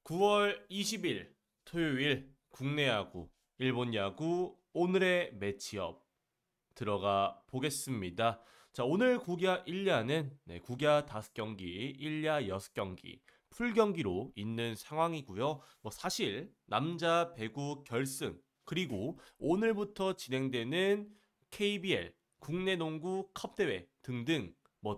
9월 20일 토요일 국내 야구, 일본 야구 오늘의 매치업 들어가 보겠습니다. 자, 오늘 국야 1야는 국야 5경기, 1야 6경기, 풀 경기로 있는 상황이고요. 사실 남자 배구 결승 그리고 오늘부터 진행되는 KBL 국내 농구 컵 대회 등등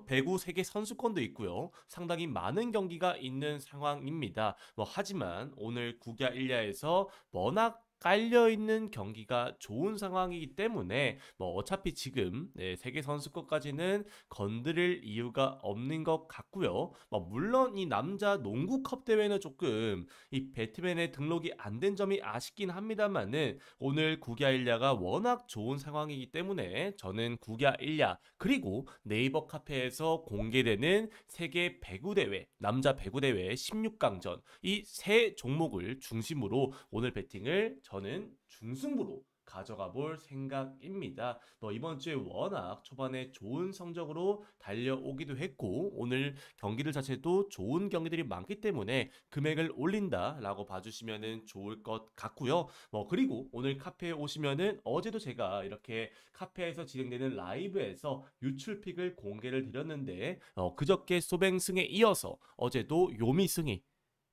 배구 세계 선수권도 있고요. 상당히 많은 경기가 있는 상황입니다. 하지만 오늘 국야 1야에서 워낙 깔려있는 경기가 좋은 상황이기 때문에 어차피 지금 세계 선수권까지는 건드릴 이유가 없는 것 같고요. 물론 이 남자 농구컵 대회는 조금 이 배트맨에 등록이 안 된 점이 아쉽긴 합니다만은 오늘 국야 1야가 워낙 좋은 상황이기 때문에 저는 국야 1야 그리고 네이버 카페에서 공개되는 세계 배구 대회, 남자 배구 대회 16강전 이 세 종목을 중심으로 오늘 배팅을 저는 중승부로 가져가 볼 생각입니다. 이번 주에 워낙 초반에 좋은 성적으로 달려오기도 했고 오늘 경기들 자체도 좋은 경기들이 많기 때문에 금액을 올린다라고 봐주시면 좋을 것 같고요. 그리고 오늘 카페에 오시면은 어제도 제가 이렇게 카페에서 진행되는 라이브에서 유출픽을 공개를 드렸는데 그저께 소뱅승에 이어서 어제도 요미승이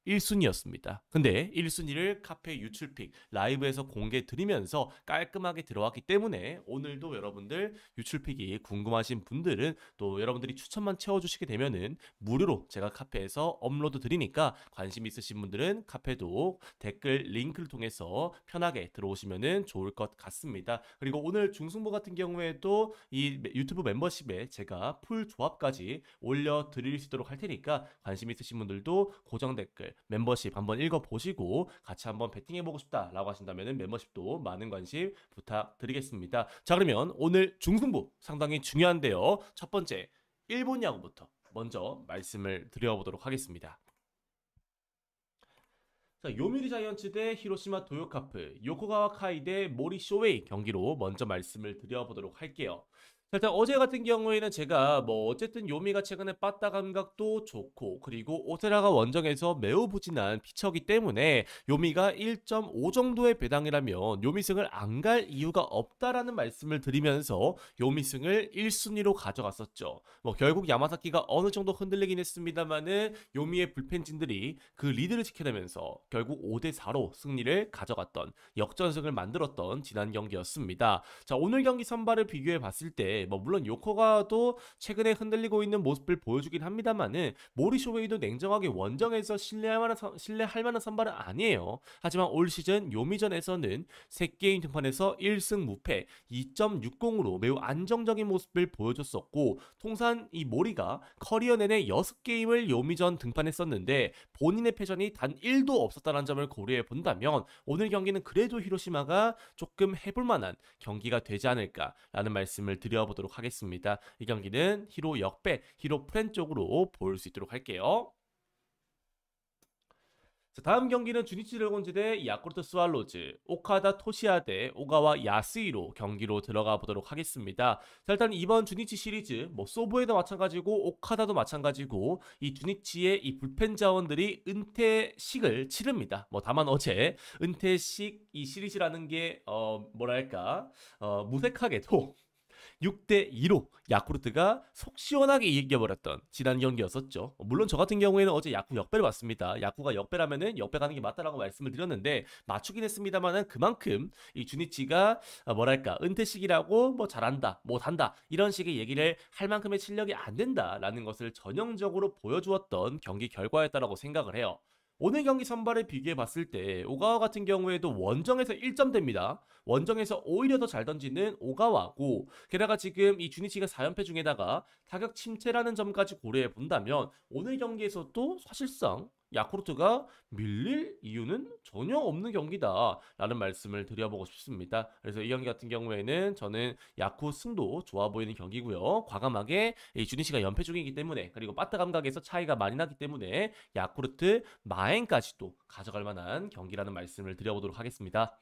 1순위였습니다. 근데 1순위를 카페 유출픽 라이브에서 공개 드리면서 깔끔하게 들어왔기 때문에 오늘도 여러분들 유출픽이 궁금하신 분들은 또 여러분들이 추천만 채워주시게 되면은 무료로 제가 카페에서 업로드 드리니까 관심 있으신 분들은 카페도 댓글 링크를 통해서 편하게 들어오시면은 좋을 것 같습니다. 그리고 오늘 중승부 같은 경우에도 이 유튜브 멤버십에 제가 풀 조합까지 올려드릴 수 있도록 할 테니까 관심 있으신 분들도 고정 댓글 멤버십 한번 읽어보시고 같이 한번 배팅해보고 싶다라고 하신다면 멤버십도 많은 관심 부탁드리겠습니다. 자, 그러면 오늘 중승부 상당히 중요한데요. 첫 번째 일본 야구부터 먼저 말씀을 드려보도록 하겠습니다. 자, 요미우리 자이언츠 대 히로시마 도요카프, 요코가와 카이 대 모리 쇼웨이 경기로 먼저 말씀을 드려보도록 할게요. 일단 어제 같은 경우에는 제가 어쨌든 요미가 최근에 빠따 감각도 좋고 그리고 오테라가 원정에서 매우 부진한 피처기 때문에 요미가 1.5 정도의 배당이라면 요미승을 안 갈 이유가 없다라는 말씀을 드리면서 요미승을 1순위로 가져갔었죠. 결국 야마사키가 어느 정도 흔들리긴 했습니다만은 요미의 불펜진들이 그 리드를 지켜내면서 결국 5대4로 승리를 가져갔던 역전승을 만들었던 지난 경기였습니다. 자, 오늘 경기 선발을 비교해 봤을 때 물론 요코가도 최근에 흔들리고 있는 모습을 보여주긴 합니다만은 모리 쇼웨이도 냉정하게 원정에서 신뢰할 만한 선발은 아니에요. 하지만 올 시즌 요미전에서는 3게임 등판에서 1승 무패 2.60으로 매우 안정적인 모습을 보여줬었고 통산 이 모리가 커리어 내내 6게임을 요미전 등판했었는데 본인의 패전이 단 1도 없었다는 점을 고려해 본다면 오늘 경기는 그래도 히로시마가 조금 해볼 만한 경기가 되지 않을까라는 말씀을 드려보도록 하겠습니다. 이 경기는 히로 역배, 히로 프렌 쪽으로 볼 수 있도록 할게요. 자, 다음 경기는 주니치 드래곤즈 대 야쿠르트 스왈로즈, 오카다 토시야 대 오가와 야스히로 경기로 들어가 보도록 하겠습니다. 자, 일단 이번 주니치 시리즈 소보에도 마찬가지고 오카다도 마찬가지고 이 주니치의 이 불펜 자원들이 은퇴식을 치릅니다. 다만 어제 은퇴식 이 시리즈라는 게 뭐랄까 무색하게도 6대2로 야쿠르트가 속 시원하게 이겨버렸던 지난 경기였었죠. 물론 저 같은 경우에는 어제 야쿠 역배를 봤습니다. 야쿠가 역배라면은 역배 가는 게 맞다라고 말씀을 드렸는데 맞추긴 했습니다만은 그만큼 이 주니치가 뭐랄까 은퇴식이라고 잘한다 못한다 이런 식의 얘기를 할 만큼의 실력이 안 된다라는 것을 전형적으로 보여주었던 경기 결과였다라고 생각을 해요. 오늘 경기 선발을 비교해 봤을 때 오가와 같은 경우에도 원정에서 1점대입니다. 원정에서 오히려 더 잘 던지는 오가와고 게다가 지금 이 주니치가 4연패 중에다가 타격 침체라는 점까지 고려해 본다면 오늘 경기에서도 사실상 야쿠르트가 밀릴 이유는 전혀 없는 경기다 라는 말씀을 드려보고 싶습니다. 그래서 이 경기 같은 경우에는 저는 야쿠 승도 좋아 보이는 경기고요. 과감하게 이 주니치가 연패 중이기 때문에 그리고 빠따 감각에서 차이가 많이 나기 때문에 야쿠르트 마행까지도 가져갈 만한 경기라는 말씀을 드려보도록 하겠습니다.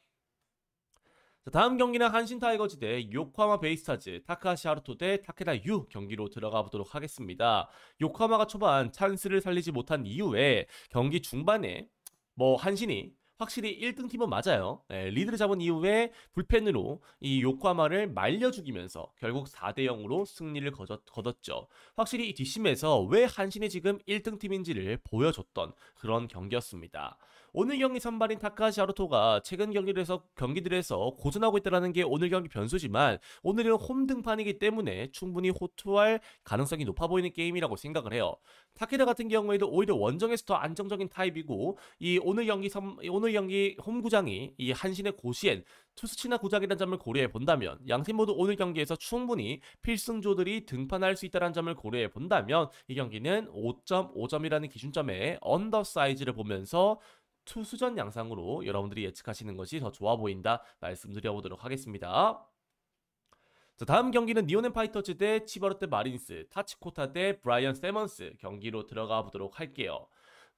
자, 다음 경기는 한신 타이거즈 대 요코하마 베이스타즈, 타카하시 하루토 대 타케다 유 경기로 들어가 보도록 하겠습니다. 요코하마가 초반 찬스를 살리지 못한 이후에 경기 중반에 뭐 한신이 확실히 1등 팀은 맞아요. 네, 리드를 잡은 이후에 불펜으로 이 요코하마를 말려 죽이면서 결국 4대 0으로 승리를 거뒀죠. 확실히 이 뒷심에서 왜 한신이 지금 1등 팀인지를 보여줬던 그런 경기였습니다. 오늘 경기 선발인 타카하시 하루토가 최근 경기들에서 고전하고 있다는 게 오늘 경기 변수지만 오늘은 홈 등판이기 때문에 충분히 호투할 가능성이 높아 보이는 게임이라고 생각을 해요. 타케다 같은 경우에도 오히려 원정에서 더 안정적인 타입이고 이 오늘 경기 홈구장이 이 한신의 고시엔 투스치나 구장이라는 점을 고려해 본다면 양팀 모두 오늘 경기에서 충분히 필승조들이 등판할 수 있다는 점을 고려해 본다면 이 경기는 5.5점이라는 기준점에 언더 사이즈를 보면서 투수전 양상으로 여러분들이 예측하시는 것이 더 좋아 보인다 말씀드려보도록 하겠습니다. 자, 다음 경기는 니오넨 파이터즈 대 치바로테 마린스, 타치코타 대 브라이언 세먼스 경기로 들어가 보도록 할게요.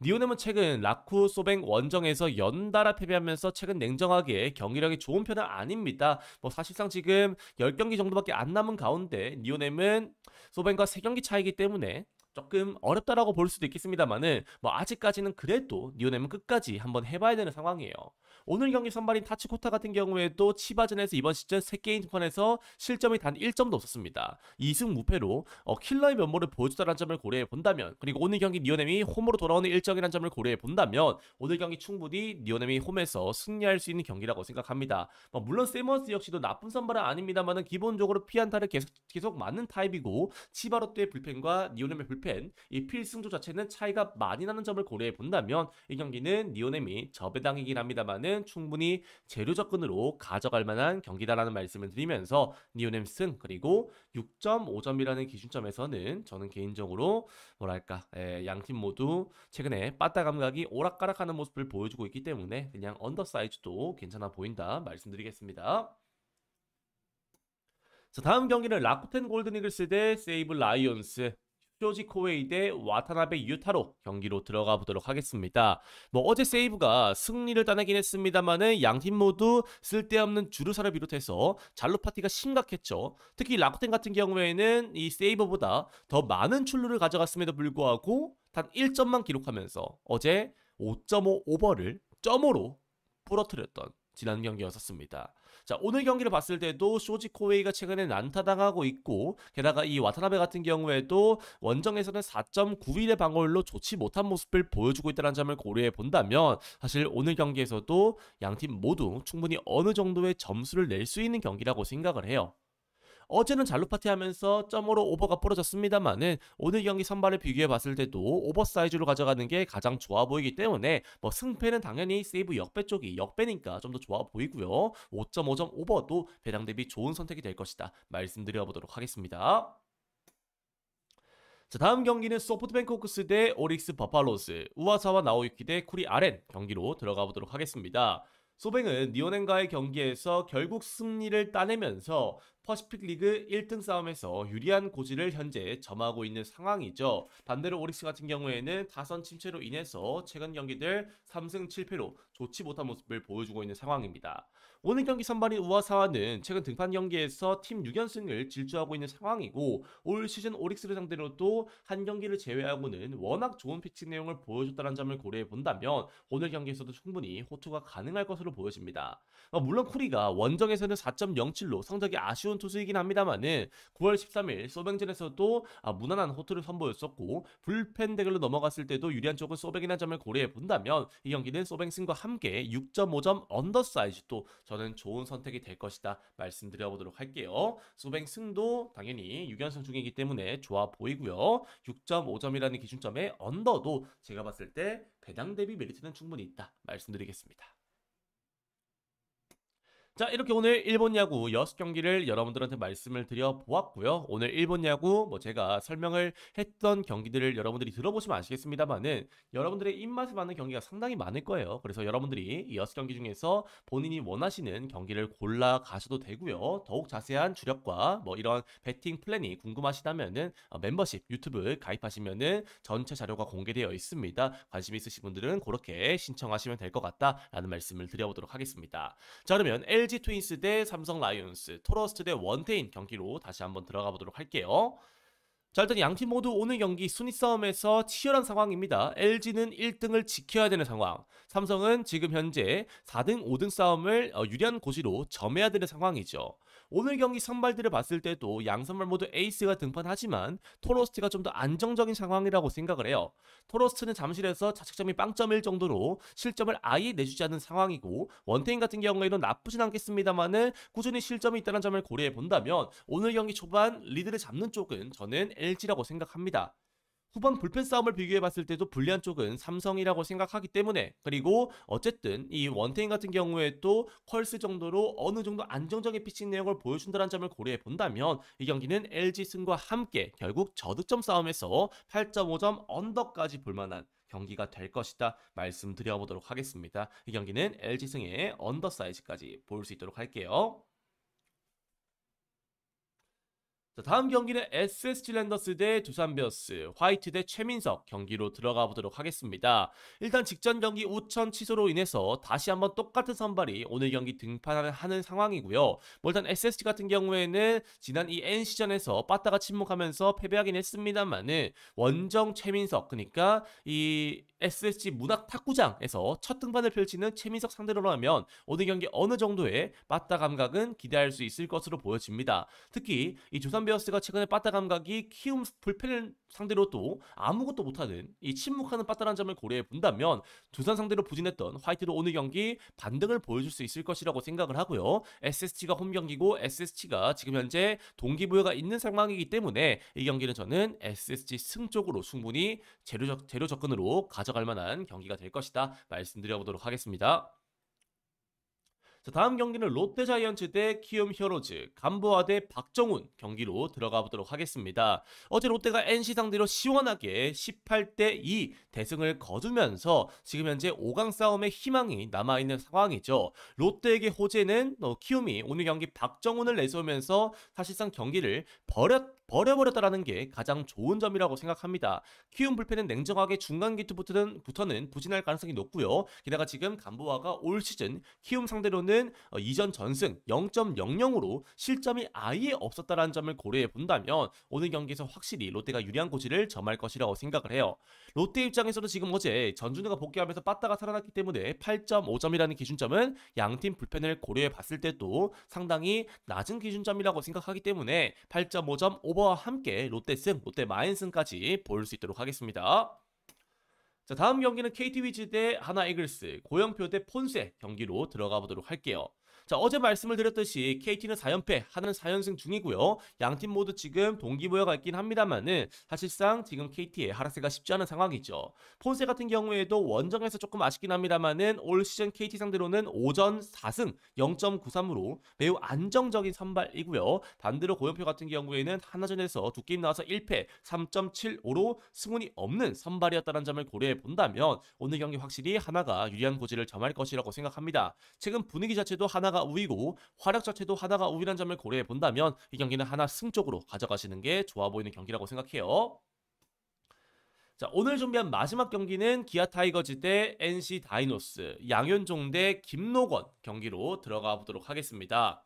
니오넴은 최근 라쿠 소뱅 원정에서 연달아 패배하면서 최근 냉정하게 경기력이 좋은 편은 아닙니다. 뭐 사실상 지금 10경기 정도밖에 안 남은 가운데 니오넴은 소뱅과 3경기 차이기 때문에 조금 어렵다라고 볼 수도 있겠습니다만은 뭐 아직까지는 그래도 니오넴은 끝까지 한번 해봐야 되는 상황이에요. 오늘 경기 선발인 타치코타 같은 경우에도 치바전에서 이번 시즌 3게임 등판에서 실점이 단 1점도 없었습니다. 2승 무패로 킬러의 면모를 보여줬다는 점을 고려해 본다면 그리고 오늘 경기 니오넴이 홈으로 돌아오는 일정이라는 점을 고려해 본다면 오늘 경기 충분히 니오넴이 홈에서 승리할 수 있는 경기라고 생각합니다. 물론 세먼스 역시도 나쁜 선발은 아닙니다만은 기본적으로 피안타를 계속 맞는 타입이고 치바로트의 불펜과 니오넴의 불펜 이 필승조 자체는 차이가 많이 나는 점을 고려해 본다면 이 경기는 니오넴이 저배당이긴 합니다만은 충분히 재료 접근으로 가져갈 만한 경기다라는 말씀을 드리면서 니오넴 승 그리고 6.5점이라는 기준점에서는 저는 개인적으로 뭐랄까 양팀 모두 최근에 빠따 감각이 오락가락하는 모습을 보여주고 있기 때문에 그냥 언더사이즈도 괜찮아 보인다 말씀드리겠습니다. 자, 다음 경기는 라쿠텐 골든이글스 대 세이브 라이온스 쇼지 코웨이 대 와타나베 유타로 경기로 들어가 보도록 하겠습니다. 어제 세이브가 승리를 따내긴 했습니다만은 양팀 모두 쓸데없는 주루사를 비롯해서 잘로 파티가 심각했죠. 특히 라쿠텐 같은 경우에는 이 세이브보다 더 많은 출루를 가져갔음에도 불구하고 단 1점만 기록하면서 어제 5.5 오버를 점으로 부러뜨렸던 지난 경기였었습니다. 자, 오늘 경기를 봤을 때도 쇼지 코웨이가 최근에 난타당하고 있고 게다가 이 와타나베 같은 경우에도 원정에서는 4.91의 방어율로 좋지 못한 모습을 보여주고 있다는 점을 고려해 본다면 사실 오늘 경기에서도 양팀 모두 충분히 어느 정도의 점수를 낼 수 있는 경기라고 생각을 해요. 어제는 잘루파티 하면서 점으로 오버가 부러졌습니다만은 오늘 경기 선발을 비교해 봤을 때도 오버 사이즈로 가져가는 게 가장 좋아 보이기 때문에 승패는 당연히 세이브 역배 쪽이 역배니까 좀 더 좋아 보이고요. 5.5점 오버도 배당 대비 좋은 선택이 될 것이다 말씀드려 보도록 하겠습니다. 자, 다음 경기는 소프트뱅크 호크스 대 오릭스 버팔로스, 우와사와 나오유키 대 쿠리 아렌 경기로 들어가 보도록 하겠습니다. 소뱅은 니오넨과의 경기에서 결국 승리를 따내면서 퍼시픽 리그 1등 싸움에서 유리한 고지를 현재 점하고 있는 상황이죠. 반대로 오릭스 같은 경우에는 타선 침체로 인해서 최근 경기들 3승 7패로 좋지 못한 모습을 보여주고 있는 상황입니다. 오늘 경기 선발인 우와사와는 최근 등판 경기에서 팀 6연승을 질주하고 있는 상황이고 올 시즌 오릭스를 상대로도 한 경기를 제외하고는 워낙 좋은 피칭 내용을 보여줬다는 점을 고려해 본다면 오늘 경기에서도 충분히 호투가 가능할 것으로 보여집니다. 물론 쿠리가 원정에서는 4.07로 성적이 아쉬운 투수이긴 합니다만은 9월 13일 소뱅전에서도 무난한 호투를 선보였었고 불펜 대결로 넘어갔을 때도 유리한 쪽은 소뱅이라는 점을 고려해 본다면 이 경기는 소뱅 승과 함께 6.5점 언더사이즈도 저는 좋은 선택이 될 것이다 말씀드려보도록 할게요. 소뱅 승도 당연히 6연승 중이기 때문에 좋아 보이고요. 6.5점이라는 기준점에 언더도 제가 봤을 때 배당 대비 메리트는 충분히 있다 말씀드리겠습니다. 자, 이렇게 오늘 일본 야구 6경기를 여러분들한테 말씀을 드려보았고요. 오늘 일본 야구 제가 설명을 했던 경기들을 여러분들이 들어보시면 아시겠습니다만은 여러분들의 입맛에 맞는 경기가 상당히 많을 거예요. 그래서 여러분들이 이 6경기 중에서 본인이 원하시는 경기를 골라 가셔도 되고요. 더욱 자세한 주력과 이런 배팅 플랜이 궁금하시다면은 멤버십 유튜브 가입하시면은 전체 자료가 공개되어 있습니다. 관심 있으신 분들은 그렇게 신청하시면 될 것 같다라는 말씀을 드려보도록 하겠습니다. 자, 그러면 LG 트윈스 대 삼성 라이온스, 토러스트 대 원태인 경기로 다시 한번 들어가 보도록 할게요. 자, 일단 양팀 모두 오늘 경기 순위 싸움에서 치열한 상황입니다. LG는 1등을 지켜야 되는 상황. 삼성은 지금 현재 4등, 5등 싸움을 유리한 고지로 점해야 되는 상황이죠. 오늘 경기 선발들을 봤을 때도 양 선발 모두 에이스가 등판하지만 토로스트가 좀 더 안정적인 상황이라고 생각을 해요. 토로스트는 잠실에서 자책점이 0.1 정도로 실점을 아예 내주지 않는 상황이고, 원태인 같은 경우에는 나쁘진 않겠습니다만은 꾸준히 실점이 있다는 점을 고려해 본다면 오늘 경기 초반 리드를 잡는 쪽은 저는 LG라고 생각합니다. 후반 불펜 싸움을 비교해 봤을 때도 불리한 쪽은 삼성이라고 생각하기 때문에, 그리고 어쨌든 이 원태인 같은 경우에 또 컬스 정도로 어느 정도 안정적인 피칭 내용을 보여준다는 점을 고려해 본다면 이 경기는 LG 승과 함께 결국 저득점 싸움에서 8.5점 언더까지 볼만한 경기가 될 것이다 말씀드려보도록 하겠습니다. 이 경기는 LG 승의 언더 사이즈까지 볼 수 있도록 할게요. 자, 다음 경기는 SSG 랜더스 대 두산 베어스, 화이트 대 최민석 경기로 들어가 보도록 하겠습니다. 일단 직전 경기 우천 취소로 인해서 다시 한번 똑같은 선발이 오늘 경기 등판하는 상황이고요. 뭐 일단 SSG 같은 경우에는 지난 이 NC전에서 빠따가 침묵하면서 패배하긴 했습니다만은 원정 최민석, 그러니까 이 SSG 문학 탁구장에서 첫 등판을 펼치는 최민석 상대로라면 오늘 경기 어느 정도의 빠따 감각은 기대할 수 있을 것으로 보여집니다. 특히 이 두산 베어스가 최근에 빠따 감각이 키움 불펜을 상대로 또 아무것도 못하는 이 침묵하는 빠따라는 점을 고려해 본다면 두산 상대로 부진했던 화이트도 오늘 경기 반등을 보여줄 수 있을 것이라고 생각을 하고요. SSG가 홈 경기고 SSG가 지금 현재 동기부여가 있는 상황이기 때문에 이 경기는 저는 SSG 승 쪽으로 충분히 재료 접근으로 가져갈 만한 경기가 될 것이다 말씀드려보도록 하겠습니다. 자, 다음 경기는 롯데 자이언츠 대 키움 히어로즈, 감보아 대 박정훈 경기로 들어가 보도록 하겠습니다. 어제 롯데가 NC 상대로 시원하게 18대2 대승을 거두면서 지금 현재 5강 싸움의 희망이 남아있는 상황이죠. 롯데에게 호재는 키움이 오늘 경기 박정훈을 내세우면서 사실상 경기를 버려버렸다라는 게 가장 좋은 점이라고 생각합니다. 키움 불펜은 냉정하게 중간 기투부터는 부진할 가능성이 높고요. 게다가 지금 감보아가 올 시즌 키움 상대로는 이전 전승 0.00으로 실점이 아예 없었다라는 점을 고려해 본다면 오늘 경기에서 확실히 롯데가 유리한 고지를 점할 것이라고 생각을 해요. 롯데 입장에서도 지금 어제 전준우가 복귀하면서 빠따가 살아났기 때문에 8.5점이라는 기준점은 양팀 불펜을 고려해 봤을 때도 상당히 낮은 기준점이라고 생각하기 때문에 8.5점 오버와 함께 롯데 승, 롯데 마인승까지 볼 수 있도록 하겠습니다. 자, 다음 경기는 KT 위즈 대 하나 이글스, 고영표 대 폰세 경기로 들어가 보도록 할게요. 자, 어제 말씀을 드렸듯이 KT는 4연패, 하나는 4연승 중이고요. 양팀 모두 지금 동기부여가 있긴 합니다만은 사실상 지금 KT의 하락세가 쉽지 않은 상황이죠. 폰세 같은 경우에도 원정에서 조금 아쉽긴 합니다만은 올 시즌 KT 상대로는 5전 4승 0.93으로 매우 안정적인 선발이고요. 반대로 고영표 같은 경우에는 하나전에서 두 게임 나와서 1패 3.75로 승운이 없는 선발이었다는 점을 고려해 본다면 오늘 경기 확실히 하나가 유리한 고지를 점할 것이라고 생각합니다. 최근 분위기 자체도 하나가 우위고 활약 자체도 하나가 우위란 점을 고려해 본다면 이 경기는 하나 승 쪽으로 가져가시는 게 좋아 보이는 경기라고 생각해요. 자, 오늘 준비한 마지막 경기는 기아 타이거즈 대 NC 다이노스, 양현종 대 김노건 경기로 들어가 보도록 하겠습니다.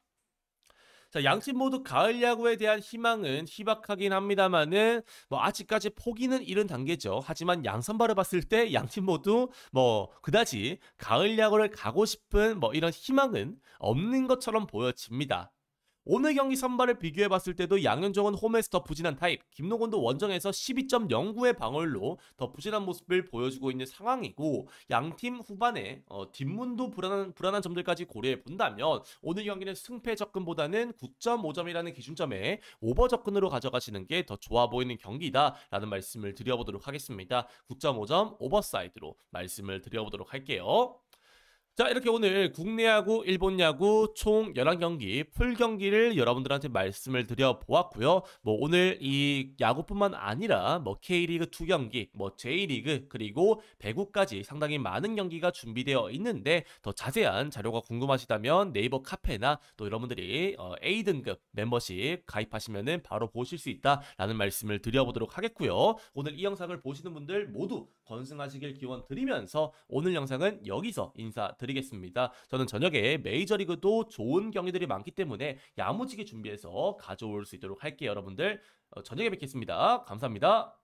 자, 양팀 모두 가을 야구에 대한 희망은 희박하긴 합니다만은 아직까지 포기는 이른 단계죠. 하지만 양 선발을 봤을 때 양팀 모두 그다지 가을 야구를 가고 싶은 이런 희망은 없는 것처럼 보여집니다. 오늘 경기 선발을 비교해봤을 때도 양현종은 홈에서 더 부진한 타입, 김노곤도 원정에서 12.09의 방어율로 더 부진한 모습을 보여주고 있는 상황이고, 양팀 후반에 뒷문도 불안한 점들까지 고려해 본다면 오늘 경기는 승패 접근보다는 9.5점이라는 기준점에 오버 접근으로 가져가시는 게 더 좋아 보이는 경기다라는 말씀을 드려보도록 하겠습니다. 9.5점 오버사이드로 말씀을 드려보도록 할게요. 자, 이렇게 오늘 국내 야구, 일본 야구 총 11경기 풀 경기를 여러분들한테 말씀을 드려보았고요. 오늘 이 야구뿐만 아니라 K리그 2경기, J리그, 그리고 배구까지 상당히 많은 경기가 준비되어 있는데 더 자세한 자료가 궁금하시다면 네이버 카페나 또 여러분들이 A등급 멤버십 가입하시면 바로 보실 수 있다라는 말씀을 드려보도록 하겠고요. 오늘 이 영상을 보시는 분들 모두 건승하시길 기원 드리면서 오늘 영상은 여기서 인사드리겠습니다. 드리겠습니다. 저는 저녁에 메이저리그도 좋은 경기들이 많기 때문에 야무지게 준비해서 가져올 수 있도록 할게요, 여러분들. 저녁에 뵙겠습니다. 감사합니다.